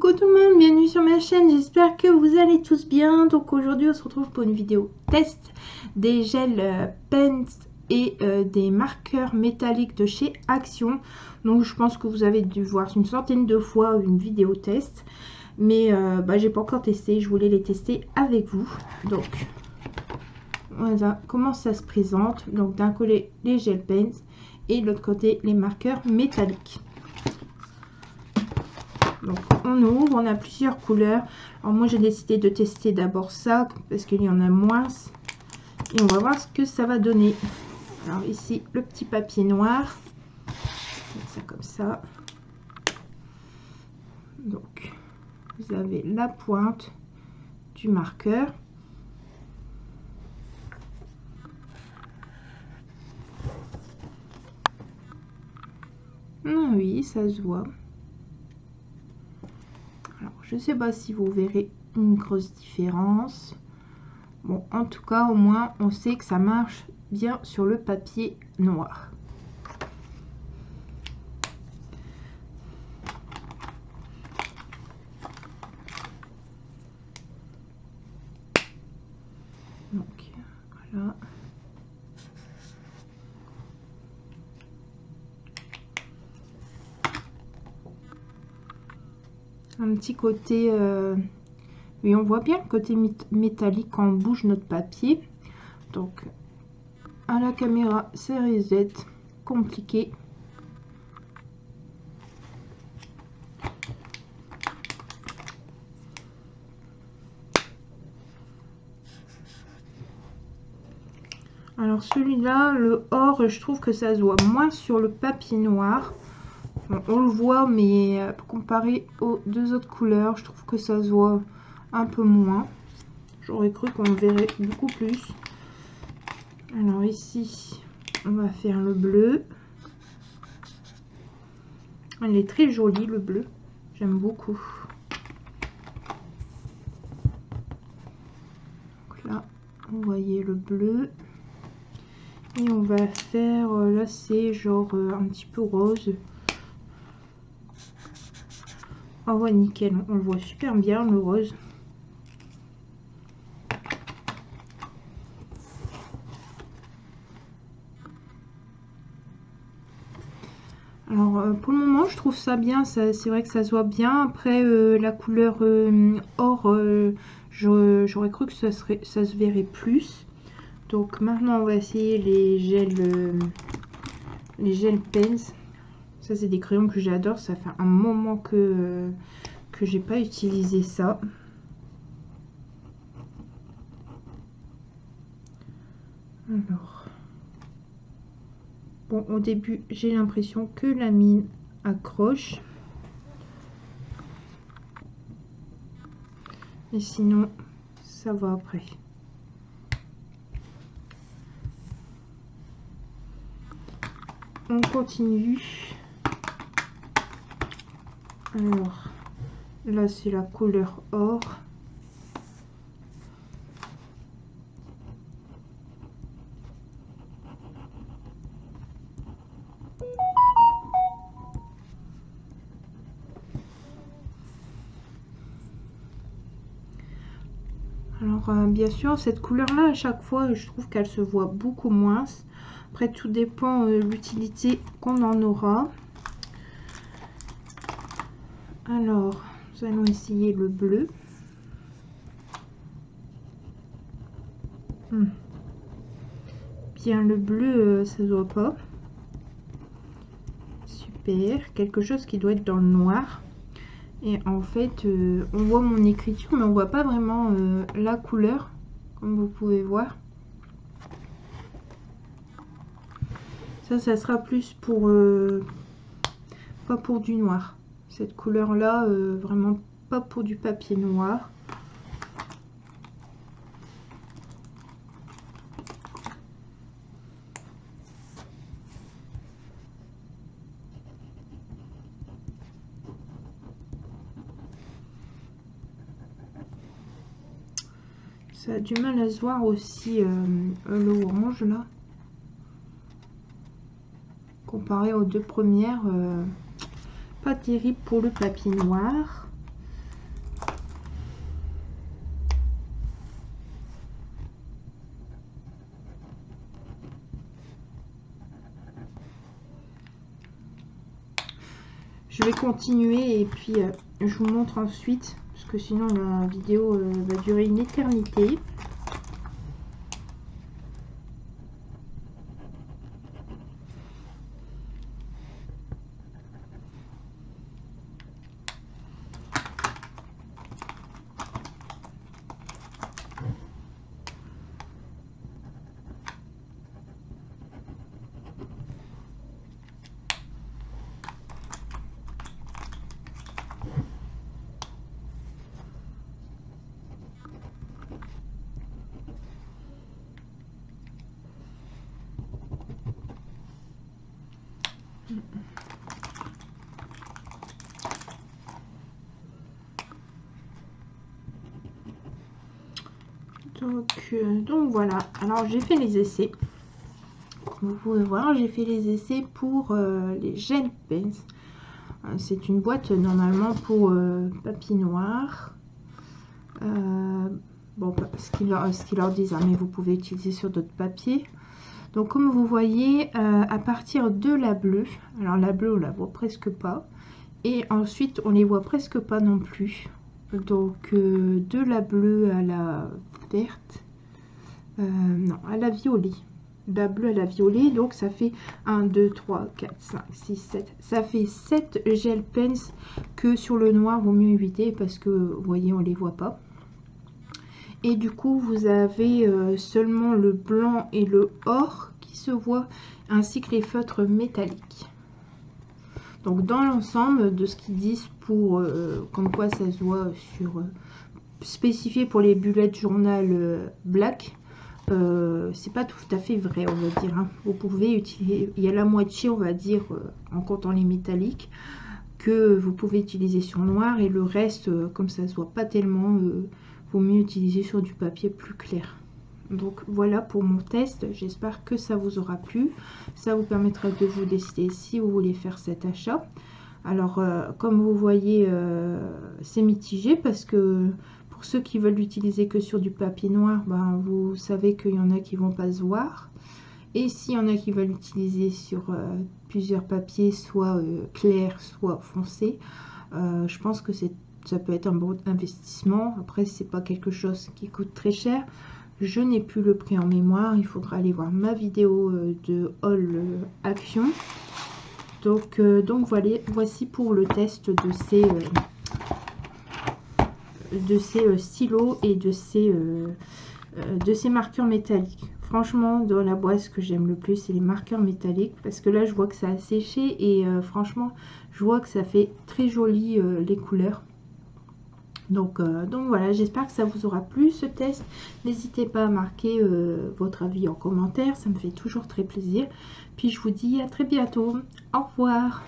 Coucou tout le monde, bienvenue sur ma chaîne, j'espère que vous allez tous bien. Donc aujourd'hui on se retrouve pour une vidéo test des gels pens et des marqueurs métalliques de chez Action. Donc je pense que vous avez dû voir une centaine de fois une vidéo test, mais j'ai pas encore testé, je voulais les tester avec vous. Donc voilà comment ça se présente. Donc d'un côté les gel pens et de l'autre côté les marqueurs métalliques. Donc on ouvre, on a plusieurs couleurs. Alors moi j'ai décidé de tester d'abord ça parce qu'il y en a moins et on va voir ce que ça va donner. Alors ici le petit papier noir, ça comme ça. Donc vous avez la pointe du marqueur. Ah oui, ça se voit. Alors je sais pas si vous verrez une grosse différence. Bon, en tout cas au moins on sait que ça marche bien sur le papier noir. Donc voilà. Un petit côté oui, on voit bien le côté métallique quand on bouge notre papier. Donc à la caméra c'est reset compliqué. Alors celui-là, le or, je trouve que ça se voit moins sur le papier noir. Bon, on le voit, mais comparé aux deux autres couleurs, je trouve que ça se voit un peu moins. J'aurais cru qu'on verrait beaucoup plus. Alors ici, on va faire le bleu. Il est très joli le bleu, j'aime beaucoup. Donc là, vous voyez le bleu. Et on va faire, là c'est genre un petit peu rose. Oh ouais, nickel, on le voit super bien le rose. Alors pour le moment je trouve ça bien, c'est vrai que ça se voit bien. Après la couleur or, j'aurais cru que ça se verrait plus. Donc maintenant on va essayer les gel pens. Ça c'est des crayons que j'adore, ça fait un moment que j'ai pas utilisé ça. Alors bon, au début j'ai l'impression que la mine accroche, et sinon ça va après. On continue. Alors là c'est la couleur or. Alors bien sûr cette couleur là à chaque fois je trouve qu'elle se voit beaucoup moins. Après tout dépend de l'utilité qu'on en aura. Alors nous allons essayer le bleu. Bien le bleu ça se voit pas. Super, quelque chose qui doit être dans le noir. Et en fait on voit mon écriture mais on voit pas vraiment la couleur comme vous pouvez voir. Ça sera plus pour pas pour du noir, cette couleur là, vraiment pas pour du papier noir. Ça a du mal à se voir aussi l'orange là, comparé aux deux premières, pas terrible pour le papier noir. Je vais continuer et puis je vous montre ensuite, parce que sinon la vidéo va durer une éternité. Donc voilà, alors j'ai fait les essais. Vous pouvez voir, j'ai fait les essais pour les gel pens. C'est une boîte normalement pour papier noir. Bon, ce qu'ils leur disent, hein, mais vous pouvez utiliser sur d'autres papiers. Donc comme vous voyez, à partir de la bleue, alors la bleue on la voit presque pas, et ensuite on les voit presque pas non plus. Donc de la bleue à la verte, non, à la violet. La bleue à la violet, donc ça fait 1, 2, 3, 4, 5, 6, 7. Ça fait 7 gel pens que sur le noir, vaut mieux éviter parce que vous voyez, on les voit pas. Et du coup, vous avez seulement le blanc et le or qui se voient, ainsi que les feutres métalliques. Donc dans l'ensemble de ce qu'ils disent pour comme quoi ça se voit sur spécifié pour les bullet journal black, c'est pas tout à fait vrai, on va dire, hein. Vous pouvez utiliser, il y a la moitié on va dire en comptant les métalliques que vous pouvez utiliser sur noir, et le reste comme ça se voit pas tellement, vaut mieux utiliser sur du papier plus clair. Donc voilà pour mon test, j'espère que ça vous aura plu, ça vous permettra de vous décider si vous voulez faire cet achat. Alors comme vous voyez, c'est mitigé parce que pour ceux qui veulent l'utiliser que sur du papier noir, ben, vous savez qu'il y en a qui vont pas se voir, et s'il y en a qui veulent l'utiliser sur plusieurs papiers, soit clair soit foncé, je pense que ça peut être un bon investissement. Après c'est pas quelque chose qui coûte très cher. Je n'ai plus le prix en mémoire, il faudra aller voir ma vidéo de haul action. Donc voilà, voici pour le test de ces stylos et de ces marqueurs métalliques. Franchement, dans la boîte, ce que j'aime le plus, c'est les marqueurs métalliques, parce que là je vois que ça a séché, et franchement je vois que ça fait très joli les couleurs. Donc voilà, j'espère que ça vous aura plu ce test. N'hésitez pas à marquer votre avis en commentaire, ça me fait toujours très plaisir. Puis je vous dis à très bientôt. Au revoir.